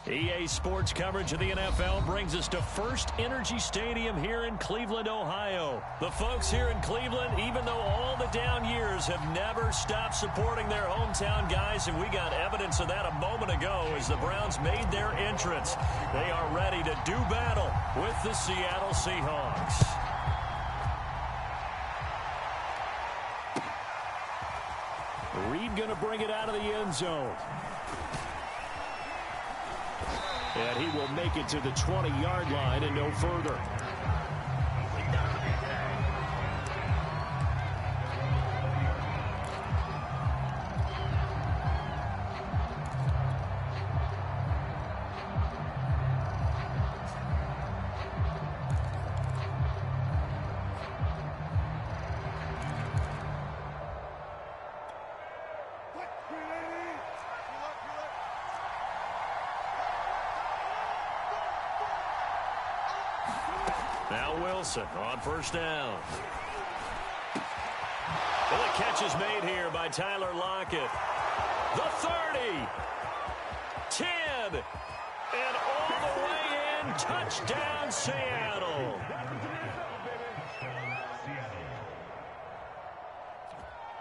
EA Sports coverage of the NFL brings us to First Energy Stadium here in Cleveland, Ohio. The folks here in Cleveland, even though all the down years, have never stopped supporting their hometown guys, and we got evidence of that a moment ago as the Browns made their entrance. They are ready to do battle with the Seattle Seahawks. Reed going to bring it out of the end zone. And he will make it to the 20-yard line and no further. Now Wilson on first down. Well, the catch is made here by Tyler Lockett. The 30. 10. And all the way in. Touchdown, Seattle.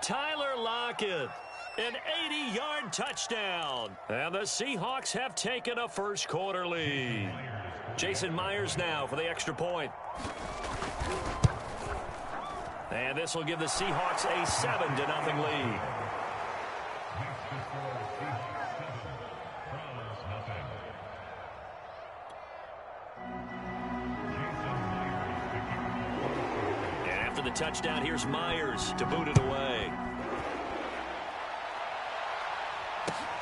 Tyler Lockett. An 80-yard touchdown. And the Seahawks have taken a first quarter lead. Jason Myers now for the extra point. And this will give the Seahawks a 7-0 lead. And after the touchdown, here's Myers to boot it away.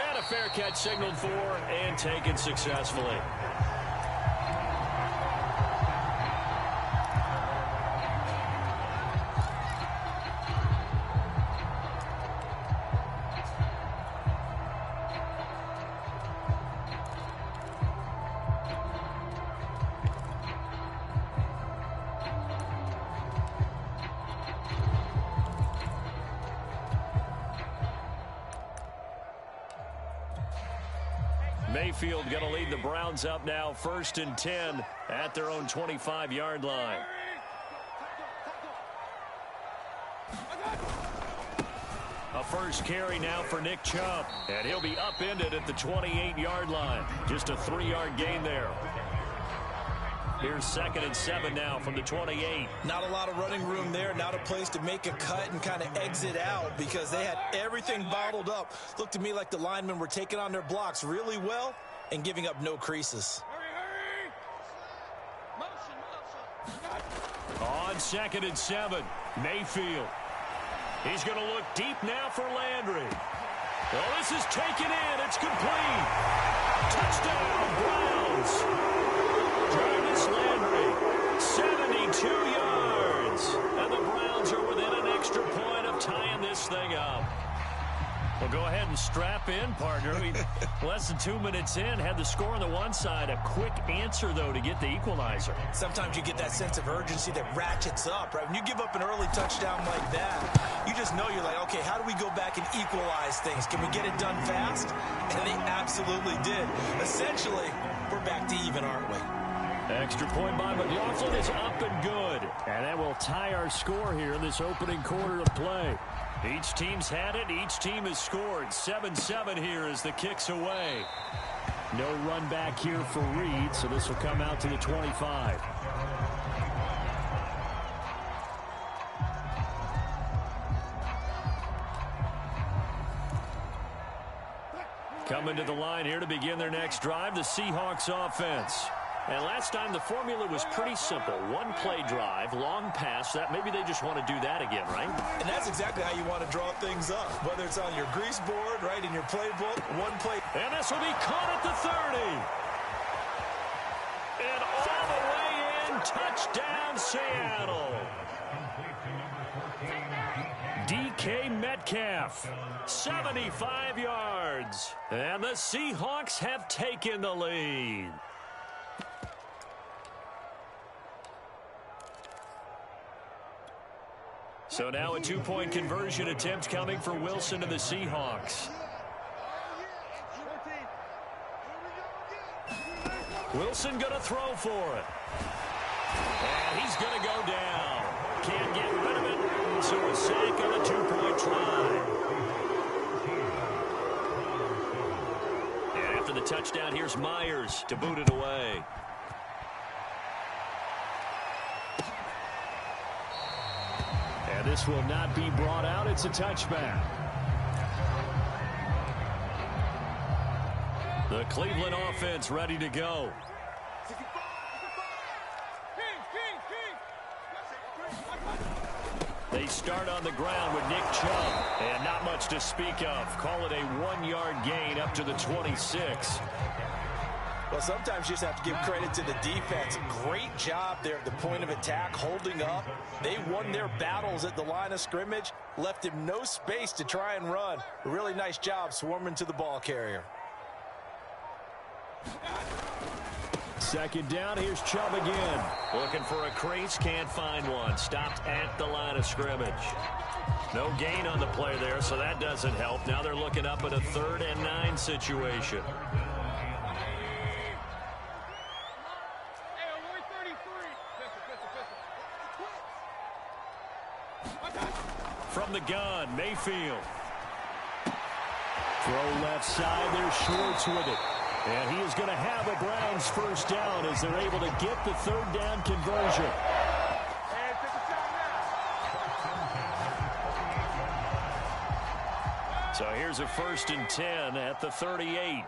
And a fair catch signaled for and taken successfully. Mayfield going to lead the Browns up now, 1st and 10 at their own 25-yard line. A first carry now for Nick Chubb, and he'll be upended at the 28-yard line. Just a 3-yard gain there. Here's 2nd and 7 now from the 28. Not a lot of running room there. Not a place to make a cut and kind of exit out because they had everything bottled up. Looked to me like the linemen were taking on their blocks really well and giving up no creases. On 2nd and 7, Mayfield. He's going to look deep now for Landry. Well, this is taken in. It's complete. Touchdown, Browns. Jarvis Landry, 72 yards. And the Browns are within an extra point of tying this thing up. Well, go ahead and strap in, partner. Less than 2 minutes in, had the score on the one side. A quick answer, though, to get the equalizer. Sometimes you get that sense of urgency that ratchets up, right? When you give up an early touchdown like that, you just know you're like, okay, how do we go back and equalize things? Can we get it done fast? And they absolutely did. Essentially, we're back to even, aren't we? Extra point by McLaughlin is up and good. And that will tie our score here in this opening quarter of play. Each team's had it. Each team has scored. 7-7 here as the kick's away. No run back here for Reed, so this will come out to the 25. Coming to the line here to begin their next drive, the Seahawks offense. And last time the formula was pretty simple. One play drive, long pass. That maybe they just want to do that again, right? And that's exactly how you want to draw things up. Whether it's on your grease board, right, in your playbook, one play. And this will be caught at the 30. And all the way in, touchdown Seattle. DK Metcalf, 75 yards. And the Seahawks have taken the lead. So now a two-point conversion attempt coming for Wilson and the Seahawks. Wilson going to throw for it. And he's going to go down. Can't get rid of it. So a sack on a 2-point try. And after the touchdown, here's Myers to boot it away. And this will not be brought out. It's a touchback. The Cleveland offense ready to go. They start on the ground with Nick Chubb. And not much to speak of. Call it a 1-yard gain up to the 26. Well, sometimes you just have to give credit to the defense. Great job there at the point of attack, holding up. They won their battles at the line of scrimmage, left him no space to try and run. A really nice job swarming to the ball carrier. Second down, here's Chubb again. Looking for a crease, can't find one. Stopped at the line of scrimmage. No gain on the play there, so that doesn't help. Now they're looking up at a 3rd and 9 situation. From the gun, Mayfield. Throw left side, there's Schwartz with it. And he is going to have a Browns first down as they're able to get the 3rd down conversion. So here's a 1st and 10 at the 38.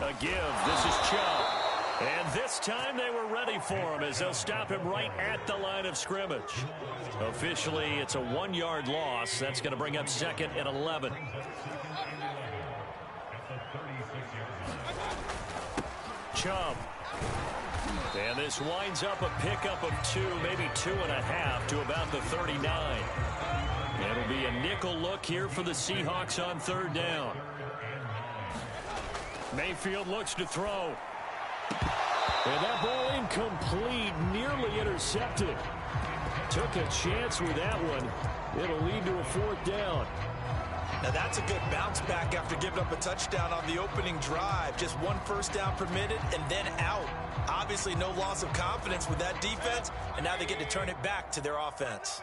A give, this is Chubb. And this time they were ready for him as they'll stop him right at the line of scrimmage. Officially, it's a 1-yard loss. That's going to bring up 2nd and 11. Chubb. And this winds up a pickup of 2, maybe 2.5 to about the 39. It'll be a nickel look here for the Seahawks on 3rd down. Mayfield looks to throw. And that ball incomplete, nearly intercepted. Took a chance with that one. It'll lead to a 4th down. Now that's a good bounce back after giving up a touchdown on the opening drive. Just 1 first down permitted and then out. Obviously no loss of confidence with that defense, and now they get to turn it back to their offense.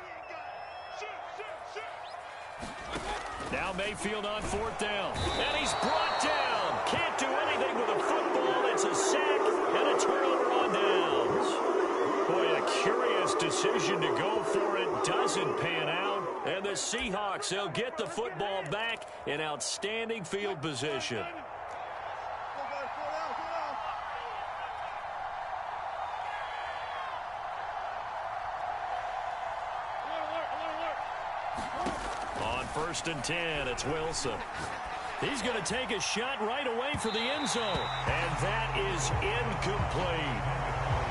Now Mayfield on 4th down. And he's brought down. Can't do anything with a football. It's a sack and a turnover on downs. Boy, a curious decision to go for it. Doesn't pan out. And the Seahawks, they'll get the football back in outstanding field position. On 1st and 10, it's Wilson. He's going to take a shot right away for the end zone. And that is incomplete.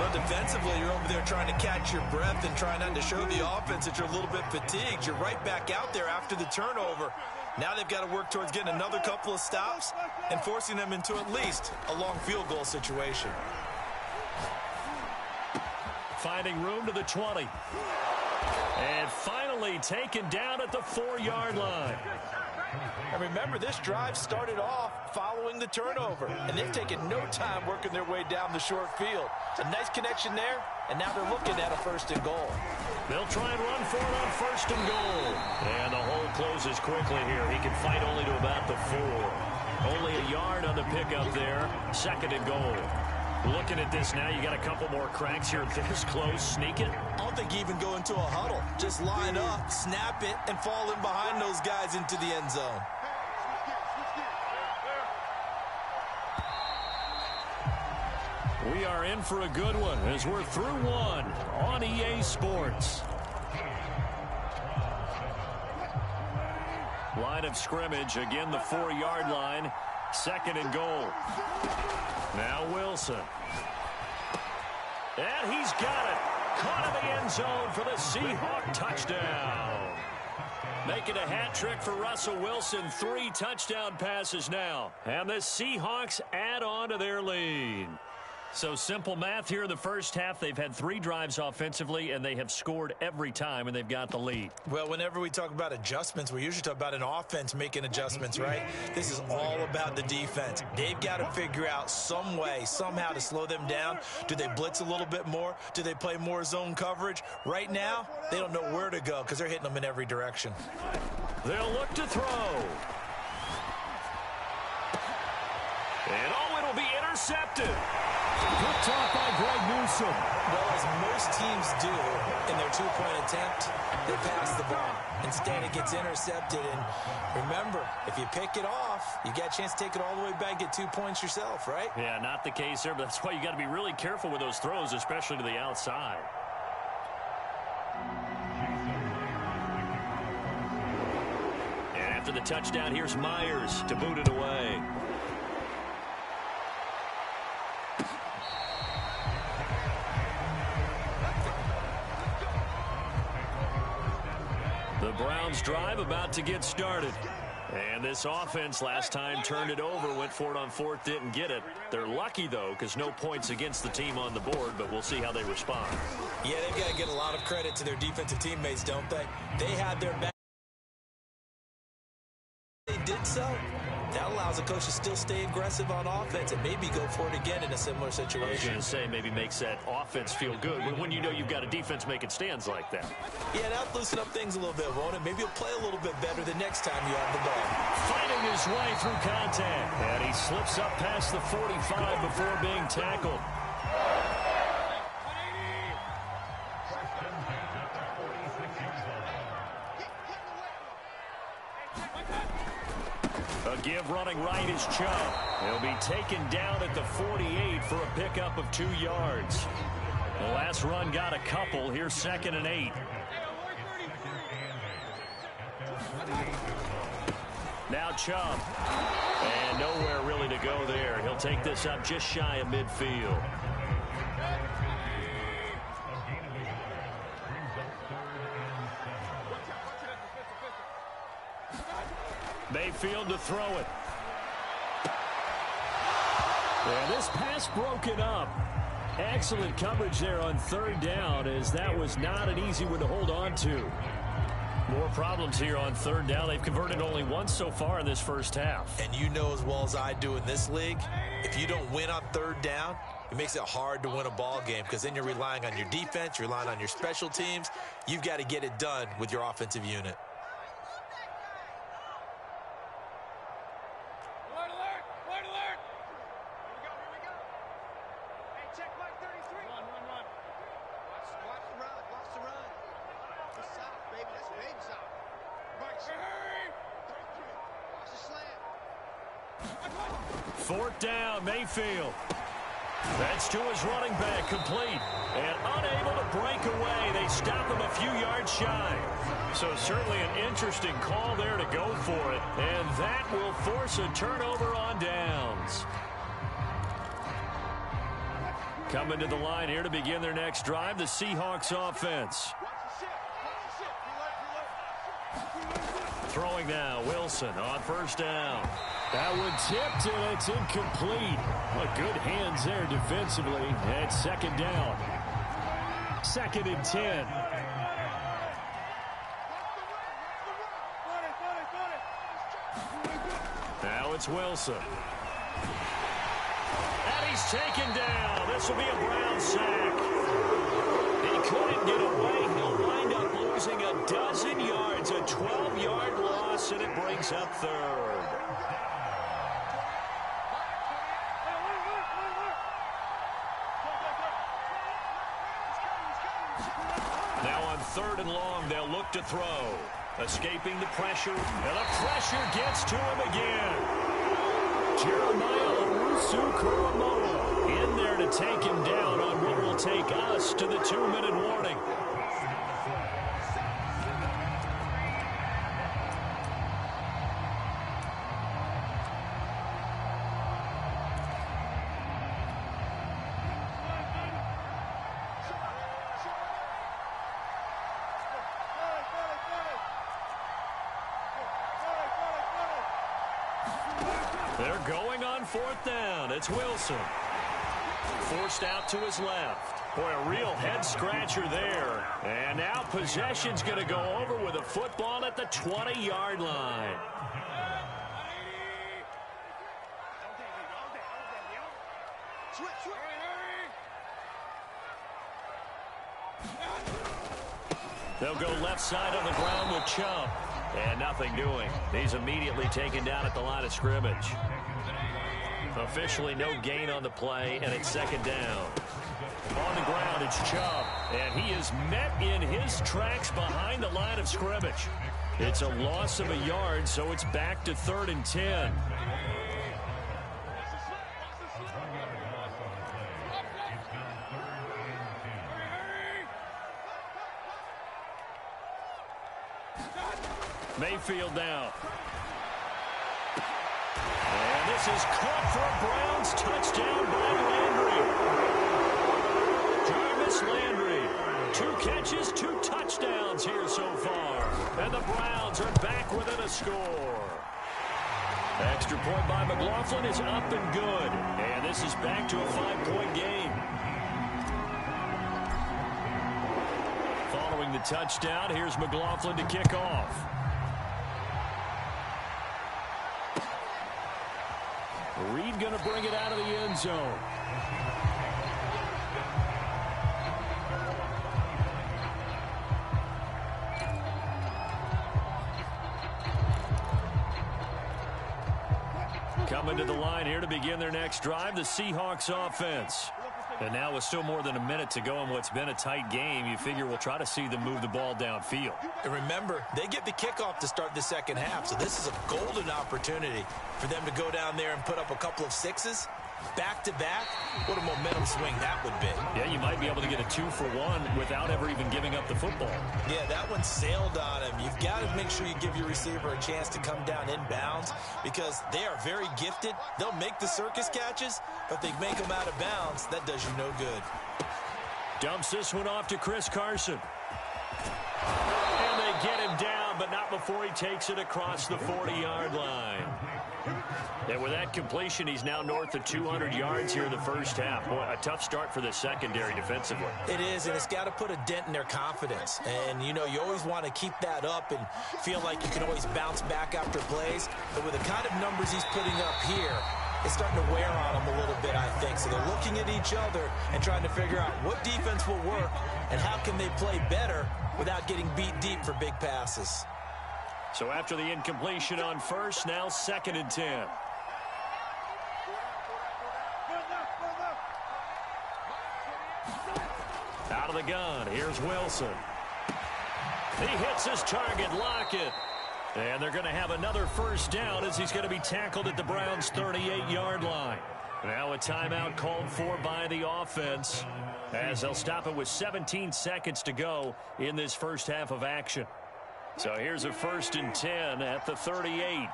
But defensively, you're over there trying to catch your breath and trying not to show the offense that you're a little bit fatigued. You're right back out there after the turnover. Now they've got to work towards getting another couple of stops and forcing them into at least a long field goal situation. Finding room to the 20. And finally taken down at the 4-yard line. And remember, this drive started off following the turnover, and they've taken no time working their way down the short field. A nice connection there, and now they're looking at a 1st and goal. They'll try and run for it on 1st and goal. And the hole closes quickly here. He can fight only to about the 4. Only a yard on the pickup there. 2nd and goal. Looking at this now, you got a couple more cracks here this close. Sneak it. I don't think you even go into a huddle. Just line up, snap it, and fall in behind those guys into the end zone. We are in for a good one as we're through one on EA Sports. Line of scrimmage, again the 4-yard line. 2nd and goal. Now Wilson. And he's got it. Caught in the end zone for the Seahawk touchdown. Making a hat trick for Russell Wilson. 3 touchdown passes now. And the Seahawks add on to their lead. So simple math here in the first half. They've had 3 drives offensively, and they have scored every time, and they've got the lead. Well, whenever we talk about adjustments, we usually talk about an offense making adjustments, right? This is all about the defense. They've got to figure out some way, somehow to slow them down. Do they blitz a little bit more? Do they play more zone coverage? Right now, they don't know where to go because they're hitting them in every direction. They'll look to throw. And it'll be intercepted. Picked off by Greg Newsome. Well, as most teams do in their two-point attempt, they pass the ball. Instead, it gets intercepted. And remember, if you pick it off, you got a chance to take it all the way back, get 2 points yourself, right? Yeah, not the case there, but that's why you got to be really careful with those throws, especially to the outside. And after the touchdown, here's Myers to boot it away. The Browns drive about to get started. And this offense last time turned it over, went for it on 4th, didn't get it. They're lucky, though, because no points against the team on the board, but we'll see how they respond. Yeah, they've got to get a lot of credit to their defensive teammates, don't they? They had their back. They did so. That allows a coach to still stay aggressive on offense and maybe go for it again in a similar situation. I was going to say maybe makes that offense feel good when you know you've got a defense making stands like that. Yeah, that'll loosen up things a little bit, won't it? Maybe he'll play a little bit better the next time you have the ball. Fighting his way through contact. And he slips up past the 45 before being tackled. A give running right is Chubb. He'll be taken down at the 48 for a pickup of 2 yards. The last run got a couple. Here's 2nd and 8. Now Chubb. And nowhere really to go there. He'll take this up just shy of midfield. Mayfield to throw it. And this pass broken up. Excellent coverage there on 3rd down, as that was not an easy one to hold on to. More problems here on 3rd down. They've converted only once so far in this first half. And you know as well as I do in this league, if you don't win on 3rd down, it makes it hard to win a ball game because then you're relying on your defense, you're relying on your special teams. You've got to get it done with your offensive unit. Fourth down, Mayfield. That's to his running back, complete. And unable to break away. They stop him a few yards shy. So certainly an interesting call there to go for it. And that will force a turnover on downs. Coming to the line here to begin their next drive, the Seahawks offense. Throwing now, Wilson on 1st down. That one tipped, and it's incomplete. But good hands there defensively. And 2nd down. 2nd and 10. Now it's Wilson. And he's taken down. This will be a Brown sack. He couldn't get away. He'll wind up losing a dozen yards, a 12-yard loss, and it brings up 3rd. Now on 3rd and long, they'll look to throw. Escaping the pressure, and the pressure gets to him again. Jeremiah Owusu-Koramoah in there to take him down on what will take us to the 2-minute warning. They're going on 4th down. It's Wilson. Forced out to his left. Boy, a real head-scratcher there. And now possession's going to go over with a football at the 20-yard line. They'll go left side on the ground with Chubb. And nothing doing. He's immediately taken down at the line of scrimmage. Officially no gain on the play, and it's second down. On the ground, it's Chubb. And he is met in his tracks behind the line of scrimmage. It's a loss of a yard, so it's back to 3rd and 10. Mayfield down. And this is caught for a Browns touchdown by Landry. Jarvis Landry. 2 catches, 2 touchdowns here so far. And the Browns are back within a score. Extra point by McLaughlin is up and good. And this is back to a 5-point game. Following the touchdown, here's McLaughlin to kick off. Reed going to bring it out of the end zone. Coming to the line here to begin their next drive, the Seahawks offense. And now with still more than a minute to go in what's been a tight game, you figure we'll try to see them move the ball downfield. And remember, they get the kickoff to start the second half, so this is a golden opportunity for them to go down there and put up a couple of 6s. Back-to-back, what a momentum swing that would be. Yeah, you might be able to get a 2-for-1 without ever even giving up the football. Yeah, that one sailed on him. You've got to make sure you give your receiver a chance to come down inbounds because they are very gifted. They'll make the circus catches, but they make them out of bounds. That does you no good. Dumps this one off to Chris Carson. And they get him down, but not before he takes it across the 40-yard line. And with that completion, he's now north of 200 yards here in the first half. Boy, a tough start for the secondary defensively. It is, and it's got to put a dent in their confidence. And, you know, you always want to keep that up and feel like you can always bounce back after plays. But with the kind of numbers he's putting up here, it's starting to wear on them a little bit, I think. So they're looking at each other and trying to figure out what defense will work and how can they play better without getting beat deep for big passes. So after the incompletion on first, now 2nd and 10. Out of the gun, here's Wilson. He hits his target, Lockett. And they're going to have another first down as he's going to be tackled at the Browns' 38-yard line. Now a timeout called for by the offense as they'll stop it with 17 seconds to go in this first half of action. So here's a 1st and 10 at the 38.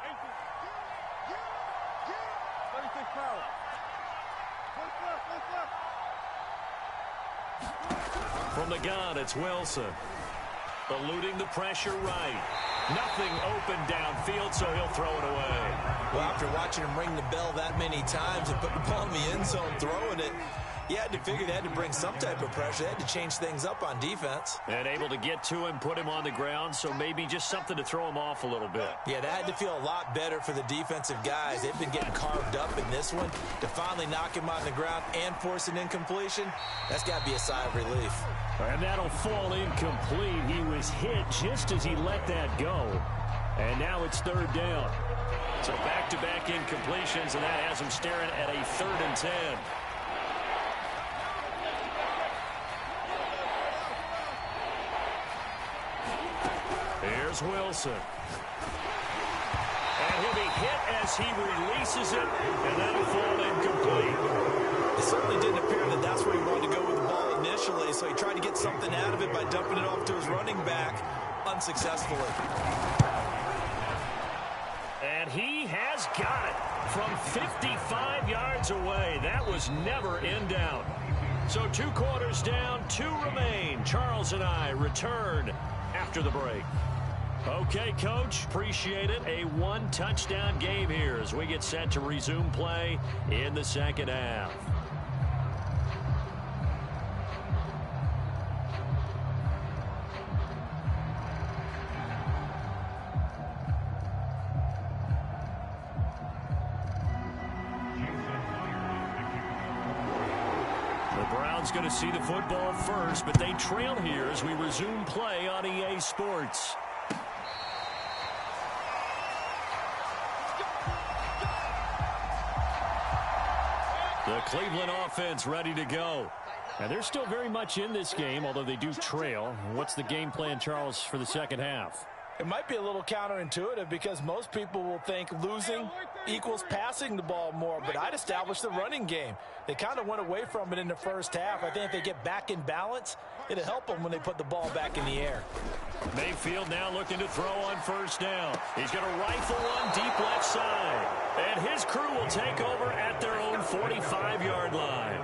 From the gun, it's Wilson. Eluding the pressure right. Nothing open downfield, so he'll throw it away. Well, after watching him ring the bell that many times and put the ball in the end zone throwing it, you had to figure they had to bring some type of pressure. They had to change things up on defense. And able to get to him, put him on the ground, so maybe just something to throw him off a little bit. Yeah, that had to feel a lot better for the defensive guys. They've been getting carved up in this one. To finally knock him on the ground and force an incompletion, that's got to be a sigh of relief. And that'll fall incomplete. He was hit just as he let that go. And now it's 3rd down. So back-to-back incompletions, and that has him staring at a 3rd and 10. Here's Wilson. And he'll be hit as he releases it, and that'll fall incomplete. It certainly didn't appear that that's where he wanted to go with the ball initially, so he tried to get something out of it by dumping it off to his running back unsuccessfully. And he has got it from 55 yards away. That was never in doubt. So 2 quarters down, 2 remain. Charles and I return after the break. Okay, Coach, appreciate it. A 1-touchdown game here as we get set to resume play in the second half. Browns going to see the football first, but they trail here as we resume play on EA Sports. The Cleveland offense ready to go. Now, they're still very much in this game, although they do trail. What's the game plan, Charles, for the second half? It might be a little counterintuitive because most people will think losing equals passing the ball more, but I'd establish the running game. They kind of went away from it in the first half. I think if they get back in balance, it'll help them when they put the ball back in the air. Mayfield now looking to throw on first down. He's going to rifle one deep left side. And his crew will take over at their own 45-yard line.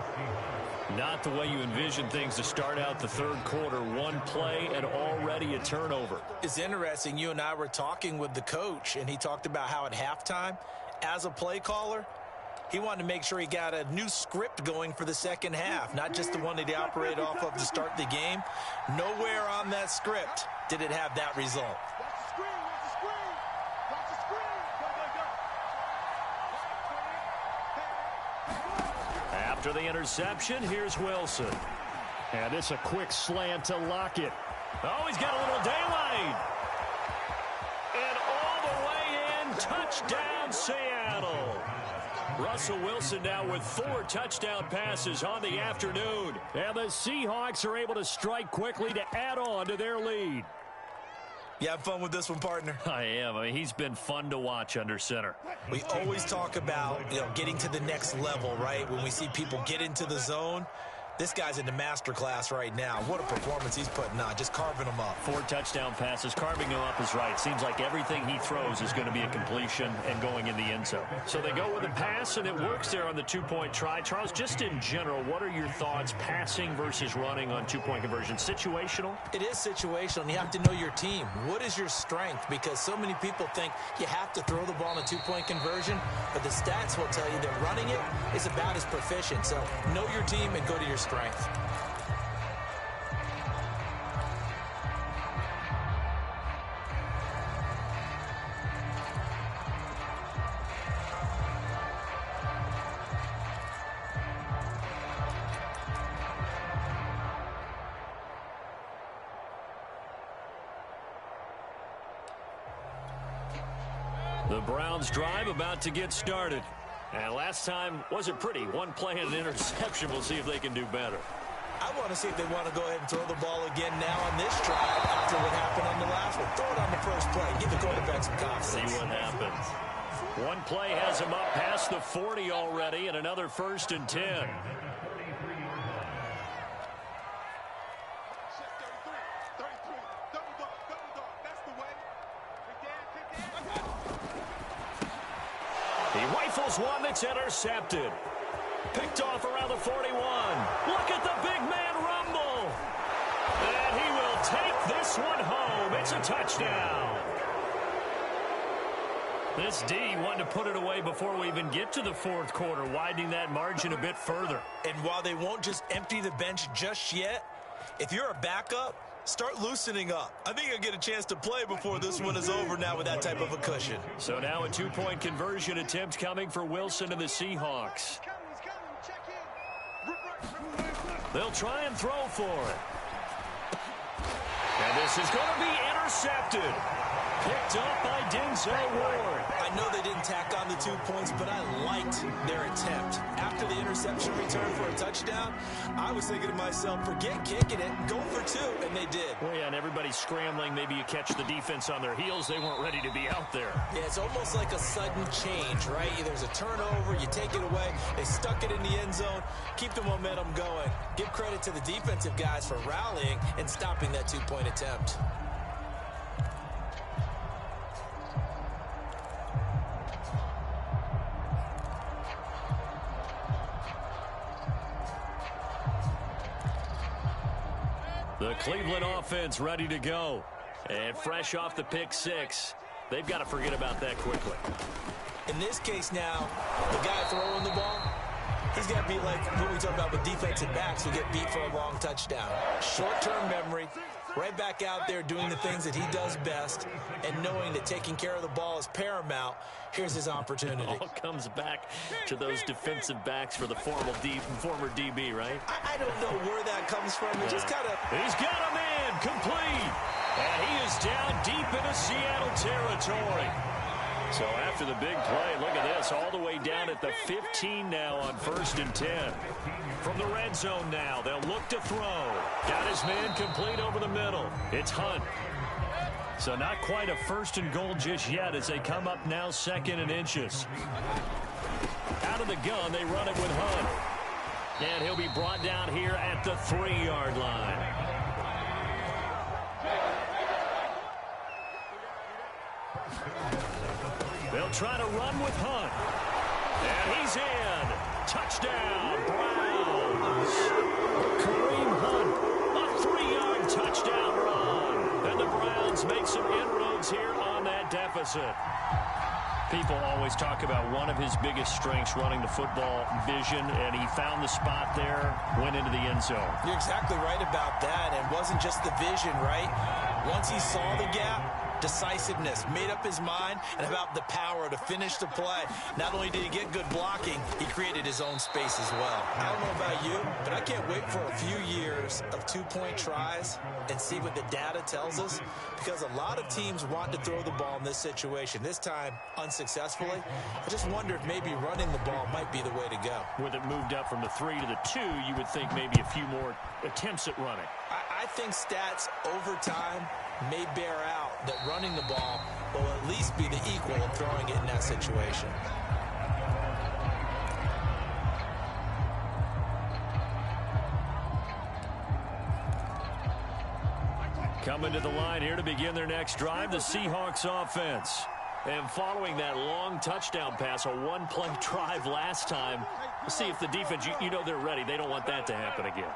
Not the way you envision things to start out the third quarter. One play and already a turnover. It's interesting. You and I were talking with the coach, and he talked about how at halftime, as a play caller, he wanted to make sure he got a new script going for the second half, not just the one that he operated off of to start the game. Nowhere on that script did it have that result. After the interception, here's Wilson. And it's a quick slant to Lockett. Oh, he's got a little daylight. And all the way in, touchdown Seattle. Russell Wilson now with 4 touchdown passes on the afternoon. And the Seahawks are able to strike quickly to add on to their lead. You have fun with this one, partner? I am. I mean, he's been fun to watch under center. We always talk about, getting to the next level, right? When we see people get into the zone, this guy's in the master class right now. What a performance he's putting on, just carving them up. 4 touchdown passes, carving them up is right. Seems like everything he throws is going to be a completion and going in the end zone. So they go with a pass, and it works there on the 2-point try. Charles, just in general, what are your thoughts passing versus running on 2-point conversion? Situational? It is situational, and you have to know your team. What is your strength? Because so many people think you have to throw the ball in a 2-point conversion, but the stats will tell you that running it is about as proficient. So know your team and go to your strength. The Browns drive about to get started. And last time wasn't pretty. One play and an interception. We'll see if they can do better. I want to see if they want to go ahead and throw the ball again now on this drive after what happened on the last one. Throw it on the first play. Give the quarterback some confidence. See what happens. One play has him up past the 40 already, and another 1st and 10. He rifles one that's intercepted. Picked off around the 41. Look at the big man rumble. And he will take this one home. It's a touchdown. This D wanted to put it away before we even get to the 4th quarter, widening that margin a bit further. And while they won't just empty the bench just yet, if you're a backup, start loosening up. I think you'll get a chance to play before this one is over now with that type of a cushion. So now a 2-point conversion attempt coming for Wilson and the Seahawks. They'll try and throw for it. And this is going to be intercepted. Picked up by Denzel Ward. I know they didn't tack on the 2 points, but I liked their attempt. After the interception return for a touchdown, I was thinking to myself, forget kicking it, go for 2, and they did. Well, yeah, and everybody's scrambling. Maybe you catch the defense on their heels. They weren't ready to be out there. Yeah, it's almost like a sudden change, right? There's a turnover, you take it away, they stuck it in the end zone, keep the momentum going. Give credit to the defensive guys for rallying and stopping that 2-point attempt. The Cleveland offense ready to go. And fresh off the pick 6, they've got to forget about that quickly. In this case now, the guy throwing the ball, he's got to be like what we talk about with defensive backs who get beat for a long touchdown. Short-term memory, right back out there doing the things that he does best and knowing that taking care of the ball is paramount. Here's his opportunity. It all comes back to those defensive backs for the former DB, right? I don't know where that comes from. It just kind of... He's got a man complete. And he is down deep into Seattle territory. So after the big play, look at this, all the way down at the 15 now on 1st and 10. From the red zone now, they'll look to throw. Got his man complete over the middle. It's Hunt. So not quite a 1st and goal just yet as they come up now 2nd and inches. Out of the gun, they run it with Hunt. And he'll be brought down here at the 3-yard line. They'll try to run with Hunt. And he's in. Touchdown, Browns. Kareem Hunt, a 3-yard touchdown run. And the Browns make some inroads here on that deficit. People always talk about one of his biggest strengths, running the football, vision, and he found the spot there, went into the end zone. You're exactly right about that, and it wasn't just the vision, right? Once he saw the gap, decisiveness, made up his mind, and about the power to finish the play. Not only did he get good blocking, he created his own space as well. I don't know about you, but I can't wait for a few years of 2-point tries and see what the data tells us, because a lot of teams want to throw the ball in this situation. This time, unsuccessfully. I just wonder if maybe running the ball might be the way to go. With it moved up from the 3 to the 2, you would think maybe a few more attempts at running. I think stats over time may bear out that running the ball will at least be the equal of throwing it in that situation. Coming to the line here to begin their next drive, the Seahawks offense. And following that long touchdown pass, a one-play drive last time, let's see if the defense, you know they're ready. They don't want that to happen again.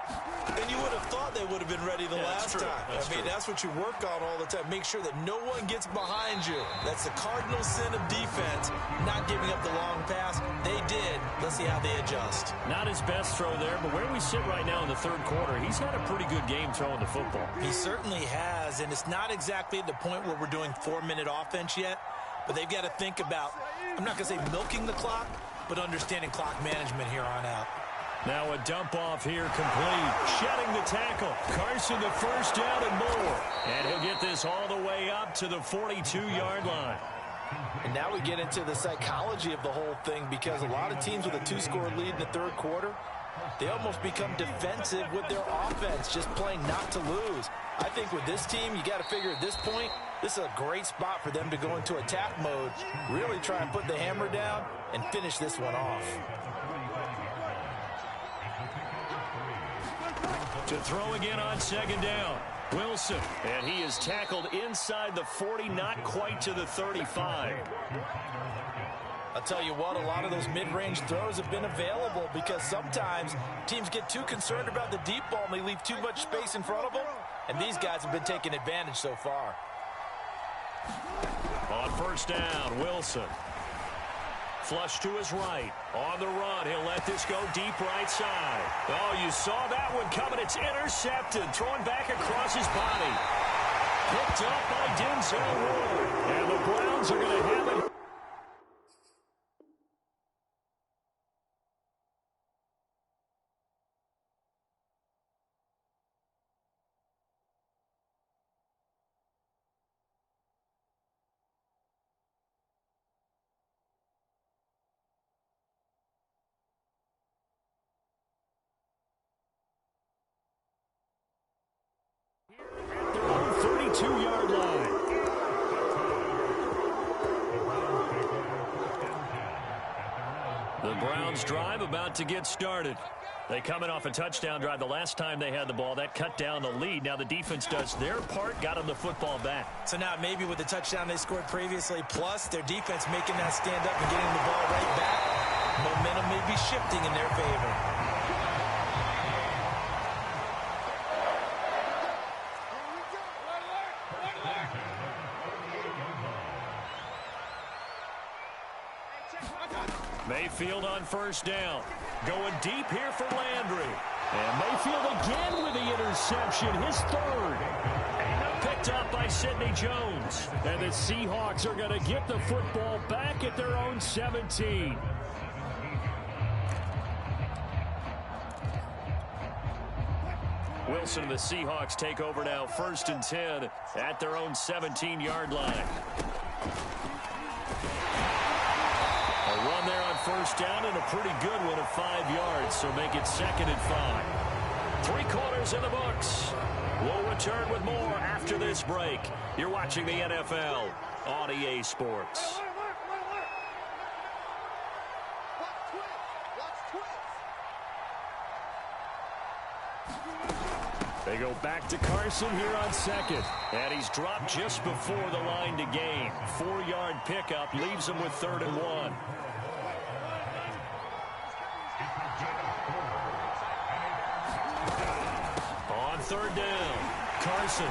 And you would have thought they would have been ready the last time. That's what you work on all the time. Make sure that no one gets behind you. That's the cardinal sin of defense, not giving up the long pass. They did. Let's see how they adjust. Not his best throw there, but where we sit right now in the 3rd quarter, he's had a pretty good game throwing the football. He certainly has, and it's not exactly at the point where we're doing 4-minute offense yet. But they've got to think about, I'm not going to say milking the clock, but understanding clock management here on out. Now a dump off here complete. Shedding the tackle. Carson the first down and more. And he'll get this all the way up to the 42-yard line. And now we get into the psychology of the whole thing, because a lot of teams with a 2-score lead in the 3rd quarter, they almost become defensive with their offense, just playing not to lose. I think with this team, you got to figure at this point, this is a great spot for them to go into attack mode, really try and put the hammer down and finish this one off. To throw again on 2nd down. Wilson, and he is tackled inside the 40, not quite to the 35. I'll tell you what, a lot of those mid-range throws have been available, because sometimes teams get too concerned about the deep ball and they leave too much space in front of them, and these guys have been taking advantage so far. On 1st down, Wilson. Flush to his right. On the run, he'll let this go deep right side. Oh, you saw that one coming. It's intercepted. Thrown back across his body. Picked up by Denzel Ward. And the Browns are going to have it. Their own 32-yard line. The Browns drive about to get started. They coming off a touchdown drive the last time they had the ball. That cut down the lead. Now the defense does their part, got them the football back. So now maybe with the touchdown they scored previously, plus their defense making that stand up and getting the ball right back, momentum may be shifting in their favor. Mayfield on 1st down. Going deep here for Landry. And Mayfield again with the interception, his 3rd. picked up by Sidney Jones. And the Seahawks are going to get the football back at their own 17. Wilson and the Seahawks take over now, 1st and 10 at their own 17-yard line. A run there on 1st down and a pretty good one of 5 yards, so make it 2nd and 5. 3 quarters in the books. We'll return with more after this break. You're watching the NFL on EA Sports. They go back to Carson here on 2nd. And he's dropped just before the line to gain. 4-yard pickup leaves him with 3rd and 1. On 3rd down, Carson.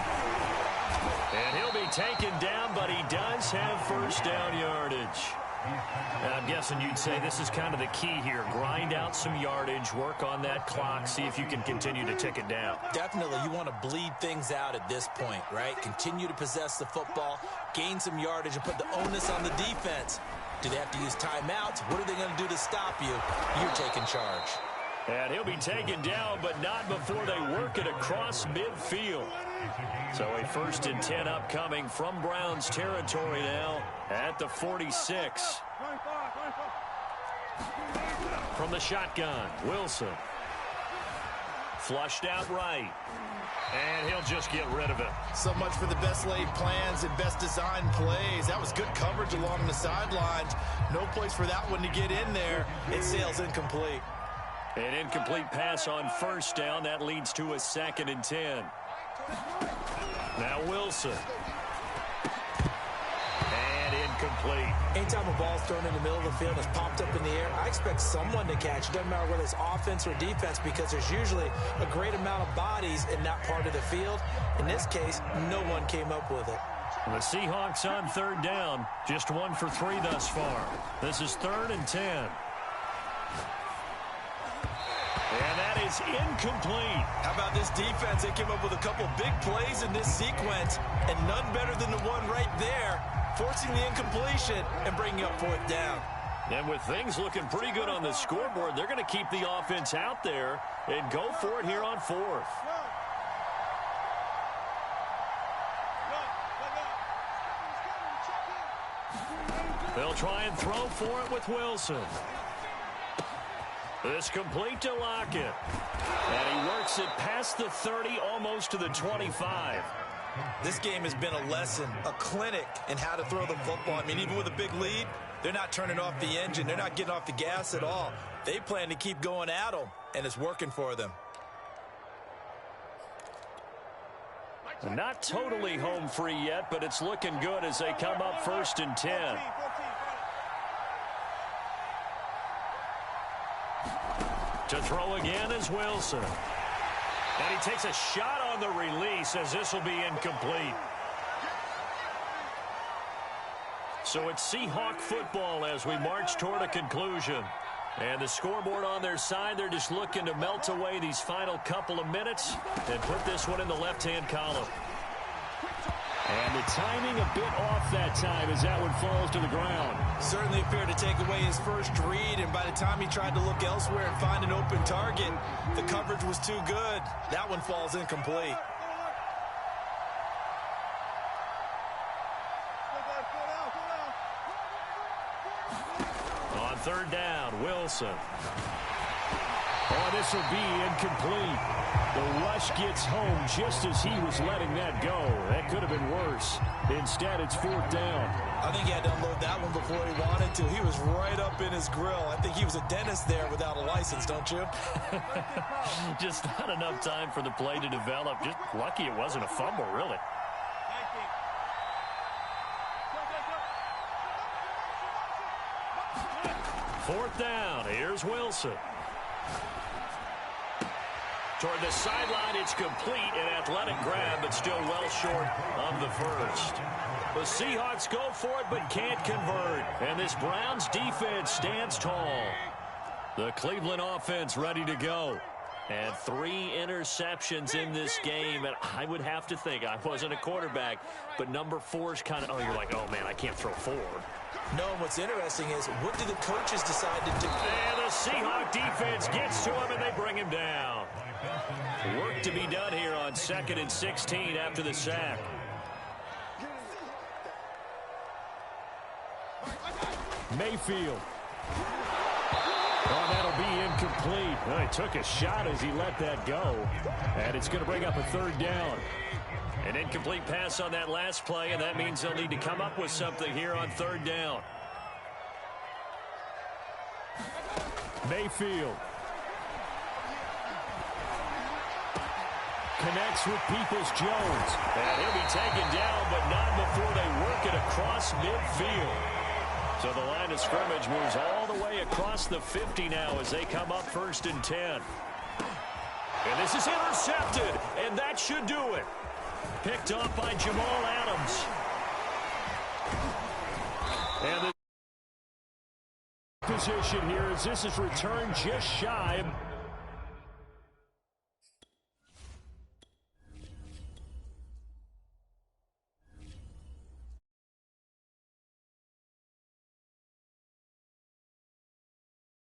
And he'll be taken down, but he does have 1st down yardage. I'm guessing you'd say this is kind of the key here. Grind out some yardage, work on that clock, see if you can continue to tick it down. Definitely, you want to bleed things out at this point, right? Continue to possess the football, gain some yardage, and put the onus on the defense. Do they have to use timeouts? What are they going to do to stop you? You're taking charge. And he'll be taken down, but not before they work it across midfield. So a 1st and 10 upcoming from Browns territory now at the 46. From the shotgun, Wilson. Flushed out right. And he'll just get rid of it. So much for the best laid plans and best designed plays. That was good coverage along the sidelines. No place for that one to get in there. It sails incomplete. An incomplete pass on 1st down. That leads to a 2nd and 10. Now Wilson. And incomplete. Anytime a ball's thrown in the middle of the field and it's popped up in the air, I expect someone to catch. It doesn't matter whether it's offense or defense, because there's usually a great amount of bodies in that part of the field. In this case, no one came up with it. The Seahawks on 3rd down. Just 1 for 3 thus far. This is 3rd and 10. And that is incomplete. How about this defense? They came up with a couple big plays in this sequence, and none better than the one right there, forcing the incompletion and bringing up 4th down. And with things looking pretty good on the scoreboard, they're going to keep the offense out there and go for it here on 4th. They'll try and throw for it with Wilson. This complete to Lockett. And he works it past the 30, almost to the 25. This game has been a lesson, a clinic in how to throw the football. I mean, even with a big lead, they're not turning off the engine. They're not getting off the gas at all. They plan to keep going at them, and it's working for them. Not totally home free yet, but it's looking good as they come up 1st and 10. To throw again is Wilson. And he takes a shot on the release as this will be incomplete. So it's Seahawk football as we march toward a conclusion. And the scoreboard on their side, they're just looking to melt away these final couple of minutes and put this one in the left-hand column. And the timing a bit off that time as that one falls to the ground. Certainly appeared to take away his first read, and by the time he tried to look elsewhere and find an open target, the coverage was too good. That one falls incomplete. On 3rd down, Wilson. Oh, this will be incomplete. The rush gets home just as he was letting that go. That could have been worse. Instead, it's 4th down. I think he had to unload that one before he wanted to. He was right up in his grill. I think he was a dentist there without a license, don't you? Just not enough time for the play to develop. Just lucky it wasn't a fumble, really. Fourth down. Here's Wilson. Toward the sideline, it's complete. An athletic grab, but still well short of the first. The Seahawks go for it, but can't convert. And this Browns defense stands tall. The Cleveland offense ready to go. And 3 interceptions in this game, and I would have to think, I wasn't a quarterback, but number 4 is kind of, oh, you're like, oh, man, I can't throw 4. No, and what's interesting is, what do the coaches decide to do? And the Seahawk defense gets to him, and they bring him down. Work to be done here on 2nd and 16 after the sack. Mayfield. Oh, that'll be incomplete. Well, he took a shot as he let that go. And it's going to bring up a 3rd down. An incomplete pass on that last play, and that means they'll need to come up with something here on 3rd down. Mayfield. Connects with Peoples-Jones. And he'll be taken down, but not before they work it across midfield. So the line of scrimmage moves all the way across the 50 now as they come up 1st and 10. And this is intercepted, and that should do it. Picked off by Jamal Adams. And the position here as this is returned just shy